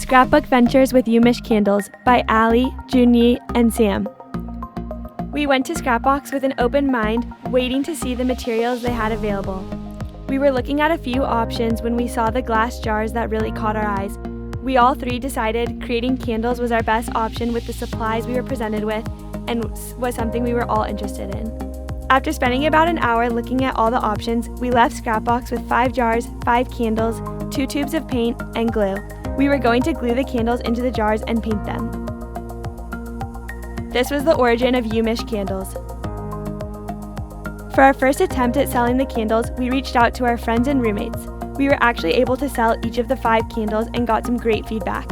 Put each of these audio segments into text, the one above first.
Scrapbook Ventures with UMICH Candles by Allie, Junyi, and Sam. We went to Scrapbox with an open mind, waiting to see the materials they had available. We were looking at a few options when we saw the glass jars that really caught our eyes. We all three decided creating candles was our best option with the supplies we were presented with and was something we were all interested in. After spending about an hour looking at all the options, we left Scrapbox with 5 jars, 5 candles, 2 tubes of paint, and glue. We were going to glue the candles into the jars and paint them. This was the origin of UMICH Candles. For our first attempt at selling the candles, we reached out to our friends and roommates. We were actually able to sell each of the 5 candles and got some great feedback.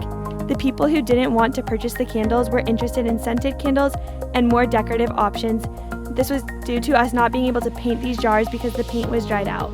The people who didn't want to purchase the candles were interested in scented candles and more decorative options. This was due to us not being able to paint these jars because the paint was dried out.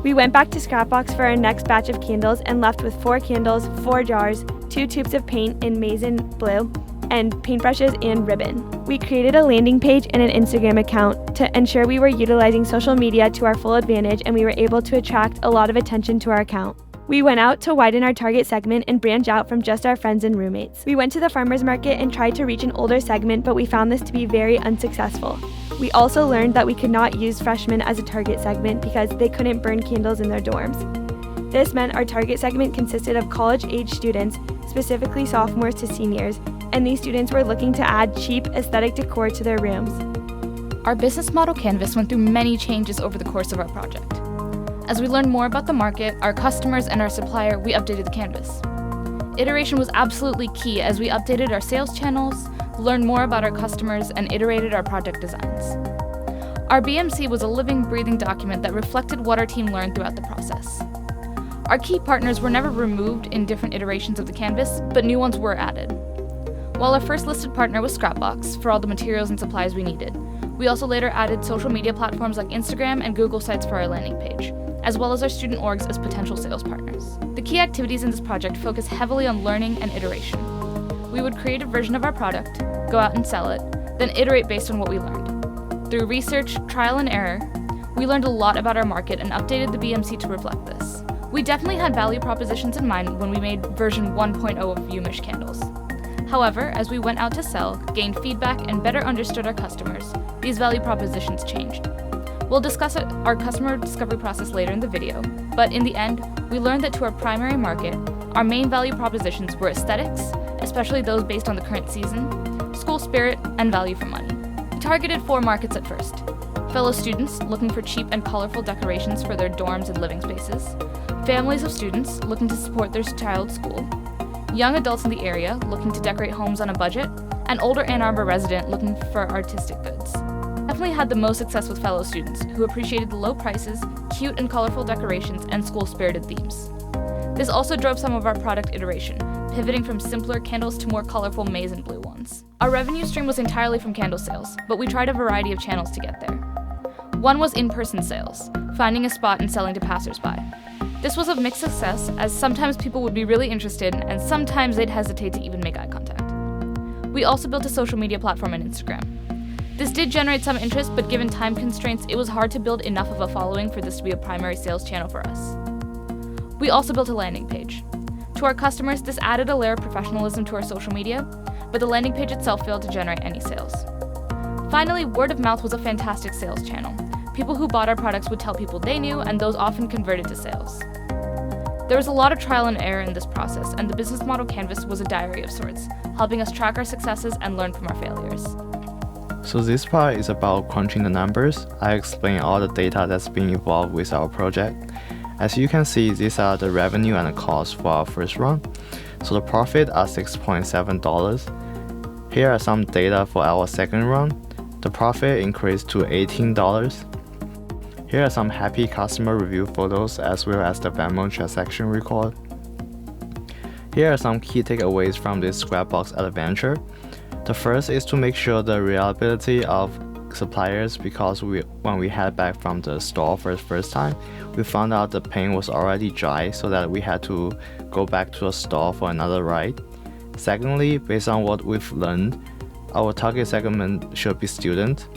We went back to Scrapbox for our next batch of candles and left with 4 candles, 4 jars, 2 tubes of paint in Mason blue, and paintbrushes and ribbon. We created a landing page and an Instagram account to ensure we were utilizing social media to our full advantage, and we were able to attract a lot of attention to our account. We went out to widen our target segment and branch out from just our friends and roommates. We went to the farmers market and tried to reach an older segment, but we found this to be very unsuccessful. We also learned that we could not use freshmen as a target segment because they couldn't burn candles in their dorms. This meant our target segment consisted of college-age students, specifically sophomores to seniors, and these students were looking to add cheap aesthetic decor to their rooms. Our business model canvas went through many changes over the course of our project. As we learned more about the market, our customers, and our supplier, we updated the canvas. Iteration was absolutely key as we updated our sales channels, learned more about our customers, and iterated our project designs. Our BMC was a living, breathing document that reflected what our team learned throughout the process. Our key partners were never removed in different iterations of the canvas, but new ones were added. While our first listed partner was Scrapbox for all the materials and supplies we needed, we also later added social media platforms like Instagram and Google Sites for our landing page, as well as our student orgs as potential sales partners. The key activities in this project focus heavily on learning and iteration. We would create a version of our product, go out and sell it, then iterate based on what we learned. Through research, trial, and error, we learned a lot about our market and updated the BMC to reflect this. We definitely had value propositions in mind when we made version 1.0 of UMICH Candles. However, as we went out to sell, gained feedback, and better understood our customers, these value propositions changed. We'll discuss our customer discovery process later in the video, but in the end, we learned that to our primary market, our main value propositions were aesthetics, especially those based on the current season, school spirit, and value for money. We targeted 4 markets at first: fellow students looking for cheap and colorful decorations for their dorms and living spaces, families of students looking to support their child's school, young adults in the area looking to decorate homes on a budget, and older Ann Arbor resident looking for artistic goods. Definitely had the most success with fellow students who appreciated the low prices, cute and colorful decorations, and school-spirited themes. This also drove some of our product iteration, pivoting from simpler candles to more colorful maize and blue ones. Our revenue stream was entirely from candle sales, but we tried a variety of channels to get there. One was in-person sales, finding a spot and selling to passersby. This was a mixed success, as sometimes people would be really interested and sometimes they'd hesitate to even make eye contact. We also built a social media platform on Instagram. This did generate some interest, but given time constraints, it was hard to build enough of a following for this to be a primary sales channel for us. We also built a landing page. To our customers, this added a layer of professionalism to our social media, but the landing page itself failed to generate any sales. Finally, word of mouth was a fantastic sales channel. People who bought our products would tell people they knew, and those often converted to sales. There was a lot of trial and error in this process, and the business model canvas was a diary of sorts, helping us track our successes and learn from our failures. So this part is about crunching the numbers. I explain all the data that's being involved with our project. As you can see, these are the revenue and the cost for our first run. So the profit are $6.7. Here are some data for our second run. The profit increased to $18. Here are some happy customer review photos as well as the Venmo transaction record. Here are some key takeaways from this Scrapbox adventure. The first is to make sure the reliability of suppliers, because when we head back from the store for the first time, we found out the paint was already dry, so that we had to go back to the store for another ride. Secondly, based on what we've learned, our target segment should be students.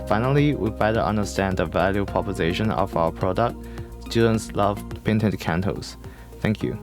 Finally, we better understand the value proposition of our product. Students love painted candles. Thank you.